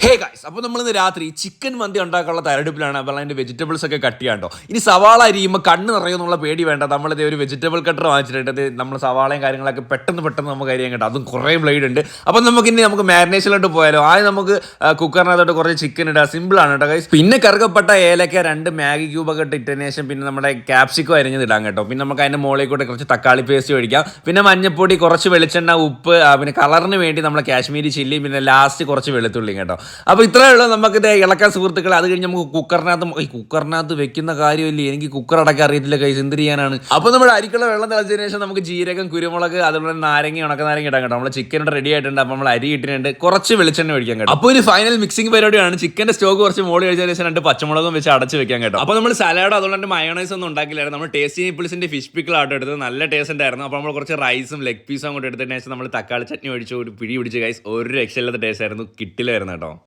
Hey guys, അപ്പോൾ നമ്മളിന്ന് രാത്രി ചിക്കൻ മന്തി ഉണ്ടാക്കാനുള്ള തയ്യാറെടുപ്പിലാണ്. അപ്പോൾ അതിൻ്റെ വെജിറ്റബിൾസ് ഒക്കെ കട്ട് ചെയ്യാണ്ടോ. ഇനി സവാള അരിയുമ്പോൾ കണ്ണ് നിറയുമെന്നുള്ള പേടി വേണ്ട. നമ്മളിത് ഒരു വെജിറ്റബിൾ കട്ടർ വാങ്ങിച്ചിട്ട് നമ്മൾ സവാളയും കാര്യങ്ങളൊക്കെ പെട്ടെന്ന് നമുക്ക് അരിയാൻ കേട്ടോ. അതും കുറേ ബ്ലേഡ് ഉണ്ട്. അപ്പോൾ നമുക്ക് മാരിനേഷനിലോട്ട് പോയാലോ. ആദ്യം നമുക്ക് കുക്കറിനകത്തോട്ട് കുറച്ച് ചിക്കൻ ഇടുക. സിമ്പിളാണ് കേട്ടോ ഗൈസ്. പിന്നെ കറുകപ്പെട്ട ഏലക്ക 2 മാഗി ക്യൂബൊക്കെ ഇട്ടതിന് ശേഷം പിന്നെ നമ്മുടെ ക്യാപ്സിക്കോ അരിഞ്ഞത് ഇടാം കേട്ടോ. പിന്നെ നമുക്ക് അതിൻ്റെ മുകളിൽ കൂടെ കുറച്ച് തക്കാളി പേസ്റ്റ് ഒഴിക്കാം. പിന്നെ മഞ്ഞപ്പൊടി, കുറച്ച് വെളിച്ചെണ്ണ, ഉപ്പ്, പിന്നെ കളറിന് വേണ്ടി നമ്മൾ കാശ്മീരി ചില്ലി, പിന്നെ ലാസ്റ്റ് കുറച്ച് വെളുത്തുള്ളി കേട്ടോ. അപ്പോൾ ഇത്രയേ ഉള്ളൂ നമുക്കിത് ഇളക്കാൻ സുഹൃത്തുക്കളെ. അത് കഴിഞ്ഞ് നമുക്ക് കുക്കറിനകത്ത് വെക്കുന്ന കാര്യമില്ലേ, എനിക്ക് കുക്കർ അടക്കം അറിയത്തില്ല കൈസ്, എന്ത് ചെയ്യാനാണ്. അപ്പോൾ നമ്മുടെ അരിക്കുള്ള വെള്ളം തിളച്ചതിന് ശേഷം നമുക്ക് ജീരകം, കുരുമുളക്, അതുപോലെ നാരങ്ങ, ഉണക്കനാരങ്ങ ഇടാം കേട്ടോ. നമ്മൾ ചിക്കൻ ഇവിടെ റെഡി ആയിട്ടുണ്ട്. അപ്പോൾ നമ്മൾ അരി ഇട്ടിട്ടുണ്ട്. കുറച്ച് വെളിച്ചെണ്ണ ഒഴിക്കാൻ കേട്ടോ. അപ്പോൾ ഒരു ഫൈനൽ മിക്സിംഗ് പരിപാടിയാണ്. ചിക്കൻ്റെ സ്റ്റോക്ക് കുറച്ച് മോളി കഴിച്ചതിന് ശേഷം 2 പച്ചമുളകും വെച്ച് അടച്ച് വെക്കാൻ കേട്ടോ. അപ്പോൾ നമ്മൾ സലാഡ് അതുകൊണ്ട് തന്നെ മയോണൈസ് ഒന്നും ഉണ്ടാക്കില്ലായിരുന്നു. നമ്മൾ ടേസ്റ്റി പീപ്പിൾസിൻ്റെ ഫിഷ് പിക്കിൾ ആട്ടോ എടുത്തത്. നല്ല ടേസ്റ്റ് ഉണ്ടായിരുന്നു. അപ്പോൾ നമ്മൾ കുറച്ച് റൈസും ലെഗ് പീസും അങ്ങോട്ട് എടുത്തതിന് ശേഷം നമ്മൾ തക്കാളി ചട്നി ഒഴിച്ച് ഒരു പിടി പിടിച്ച് ഗൈസ്, ഒരു രക്ഷയില്ലാത്ത ടേസ്റ്റ് ആയിരുന്നു. കിട്ടില്ലായിരുന്നു കേട്ടോ.